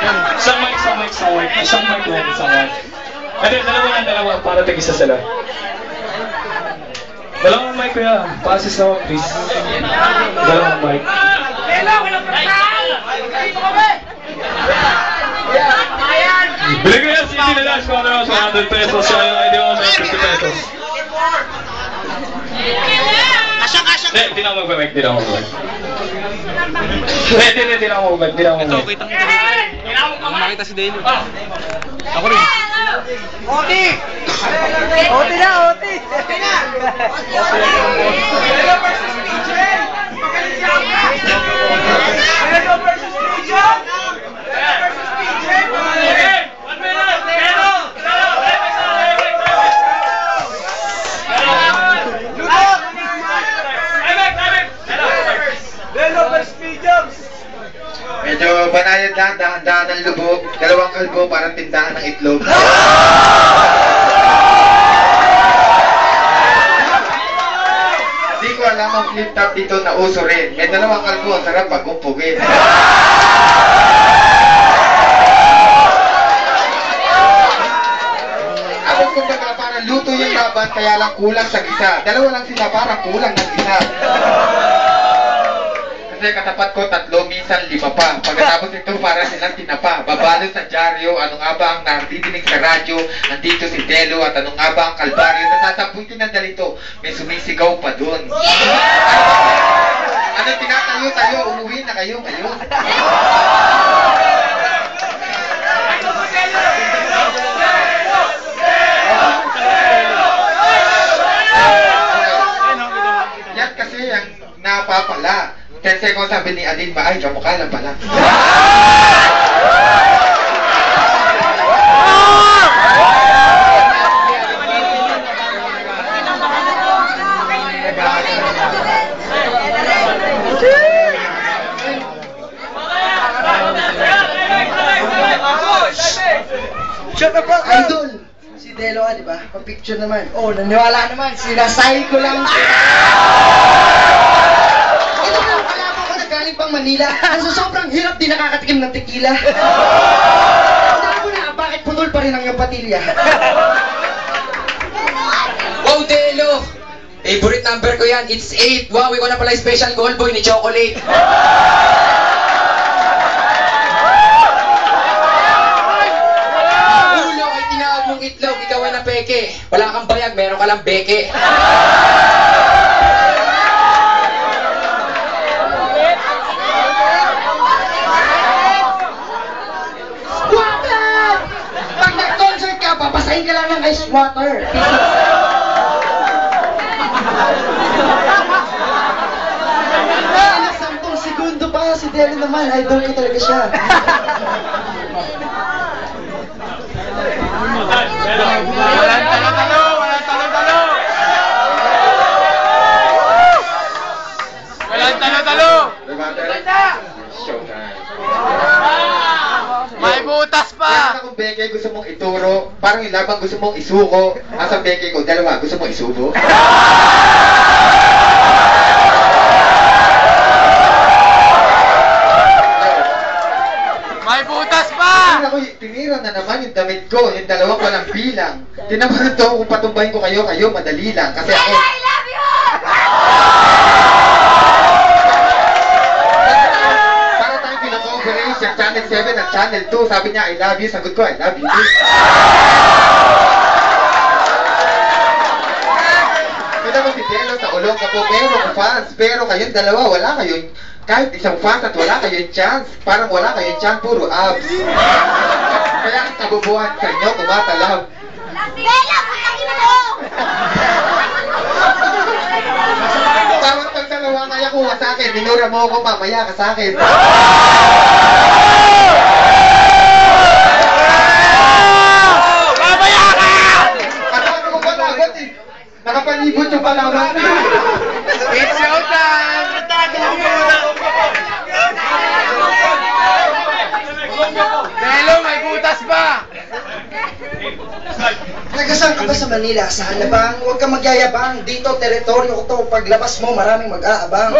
Isang mic. Isang mic lang, isang mic. Ano, dalawa, para tig-isa sila. Dalawang mic ko yan. Passes naman, please. Dalawang mic. Bili ko yan, CD na lang. Kung ano sa 100 pesos. Siya yung ID mo sa 50 pesos. Hindi na ako mag-mic. Hindi na ako mag-mic. Ito, Makita si Daniel. Ako rin. Oti! Oti na! Hello versus Pigeon! Hello versus Pigeon! Medyo banayad lang, dahan-dahan ng lubog, dalawang kalbo parang tindahan ng itlog. Di ko alam ang flip top dito na uso rin. May dalawang kalbo, ang sarap pag-umpugin. Alam ko baga parang luto yung laban, kaya lang kulang sa gisa. Dalawa lang sila, parang kulang ng gisa. Kasi katapat ko 3, minsan 5 pa. Pagkatapos ito para silang tinapa. Babalo sa dyaryo, ano nga ba ang nardidinig sa radyo? Nandito si Delo at ano nga ba ang kalbaryo? Nasasabutin ng dalito, may sumisigaw pa dun. Ano tinatayo, umuwi na kayo. Yan kasi ang napapala. Kasi kung sabi ni Adin ba, ay, kamukha lang pala. Shut up, idol! Si Delo di ba? Pa-picture naman. Oh, naniwala naman. Sinasay ko lang. Ito na, kalaban ko na galing pang Manila. So, sobrang hirap din nakakatikim ng tequila. Tandaan mo na, bakit putol pa rin ang iyong patilya? Wow, Delo! Favorite number ko yan, it's 8. Wow, ikaw na pala yung special call boy ni Chocolate. Ulo ay tinawag mong itlog, ikaw ay napeke. Wala kang bayag, meron ka lang beke. Water! Pag nag-concert ka, papasahin ka lang ng ice water. Ilang 10 segundo pa, si Delo naman, idol ko talaga siya. Walang talo-talo! Showtime. May butas Kaya pa! kung beke gusto mong ituro, parang yung labang gusto mong isuko. Asa beke ko, dalawa, gusto mong isubo? May butas pa! Tinira na naman yung damit ko, yung dalawang walang bilang. Tinaman to, kung patumbahin ko kayo, madali lang. Kasi ako... I love you! Para tayong pinag-operation, Channel 7 at Channel 2. Sabi niya, I love you. Sagot ko, I love you. Ito naman si Delo sa ulong ka po. Meron fans. Pero kayong dalawa, wala kayong... Kahit isang fans at wala kayong chance. Parang wala kayong chance, puro abs. Kaya ang kabubuhan sa inyo, kumatalab. Bella, putangin mo! Parang pag dalawa kaya kuha sa akin, minura mo ako, mamaya ka sa akin. Mamaya ka! Ang dami ko palagot eh. Nakapalibot yung palaman. It's showtime! Delo, may butas pa! Nagasan ka ba sa Manila? Sa Alabang? Huwag kang magyayabang. Dito, teritoryo ko to. Paglabas mo, maraming mag-aabang.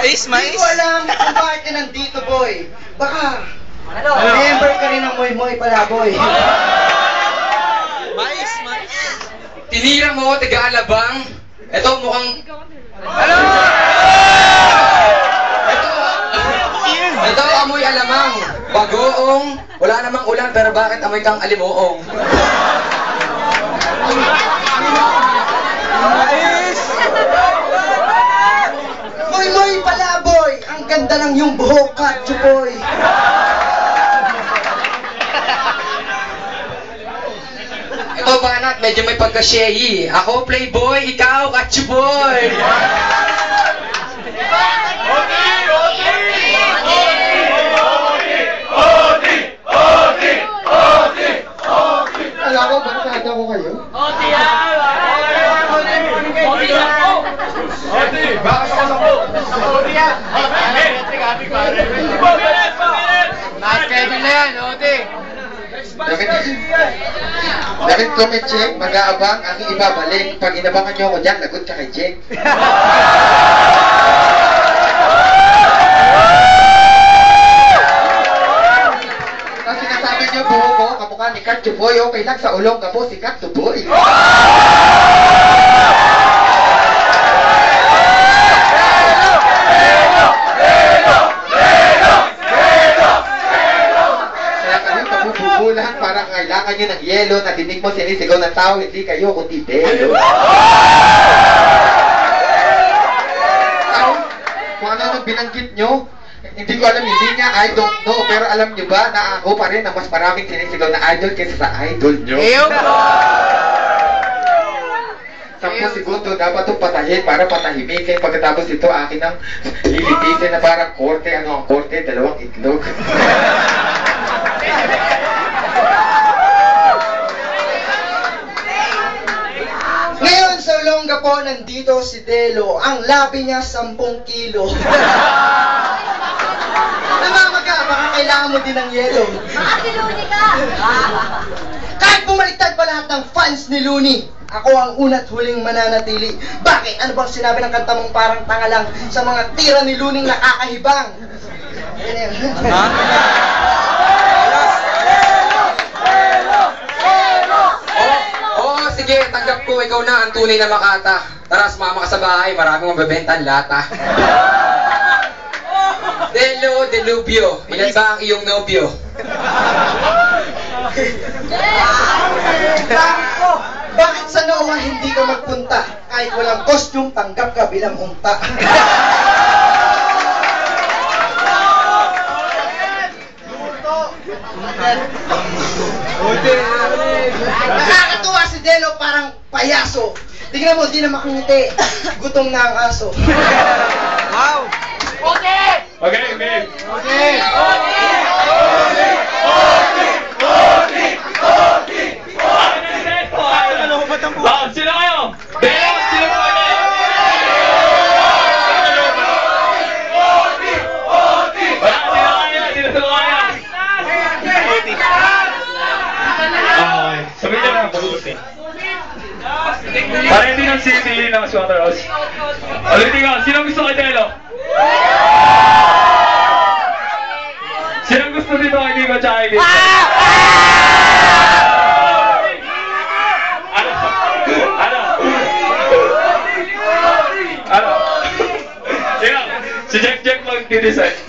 Hindi ko alam kung bakit ka nandito, boy. Baka, member ka rin ng Moy Moy pala, boy. Tinira mo, taga-alabang. Ito mukhang... Ito amoy alamang. Bagoong. Wala namang ulan pero bakit amoy kang alimuong? Moy Moy pala, boy. Ang ganda ng yung buhok, Katsu, boy. Ito banat, medyo may pagka-shehi. Ako playboy, ikaw Katsu boy. Alam ko, barkada ko kayo. Na-schedule na yan, Oti. Dapat ko may check, mag-aabang, ang ibabalik. Pag inabangan nyo ako dyan, lagot ka kay Jake. Tapos sinasabi nyo, buho ko, kamukha ni Katsu Boy, okay lang sa ulong ka po si Katsu Boy. Kaya kayo kabububulan, parang kailangan nyo ng yelo, natinig mo sinisigaw ng tao, hindi kayo, kundi belo. Kung ano nang binanggit nyo, hindi ko alam, hindi niya, I don't know, pero alam nyo ba na ako pa rin ang mas maraming sinisigaw na idol kaysa sa idol nyo? 10 segundo dapat itong patahin para patahimikin. Pagkatapos ito, akin ang lilitisin na parang korte. Ano ang korte? 2 itlog. Ngayon sa Olonga po, nandito si Delo. Ang labi niya 10 kilo. Namamaga, baka kailangan mo din ng yelo. Ate Luni ka! Kahit bumaliktad pa lahat ng fans ni Looney, ako ang una't huling mananatili. Bakit? Ano bang sinabi ng kanta mong parang tanga lang sa mga tira ni Looney nakakahibang? Ayan yan. Oo, sige, tanggap ko, ikaw na ang tunay na Makata. Tara, sumama ka sa bahay, maraming mabebenta ang lata. Delo, Delubio, ilan ba ang iyong nobyo? Bakit sa Noah hindi ka magpunta? Kahit walang costume, tanggap ka bilang unta. Nakakatuwa si Delo, parang payaso. Tingnan mo, di na makangiti. Gutom na ang aso. Okay. Sino kayo? Bella, sino kayo? Sino kaya? Okay, sabihin niyo lang, pag-uusap. Para hindi ng city ng Slaughterhouse. Ulitin ko, sino gusto kay Delo? Sino gusto dito kay Digo tsaka kay Digo? Ano? Sino? Si Jack mag-decide.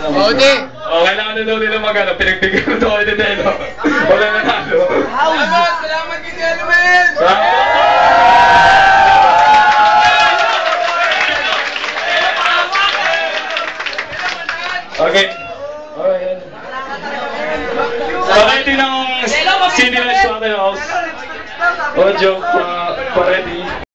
Oti. O, kailangan na daw nila mag-ano, pinagbigyan na daw kay Delo. Wala na talo. Salamat kay Delo, man. Okay. Alright. Pakaitin ng Cindy Lights Slaughterhouse. O, joke, pa-ready.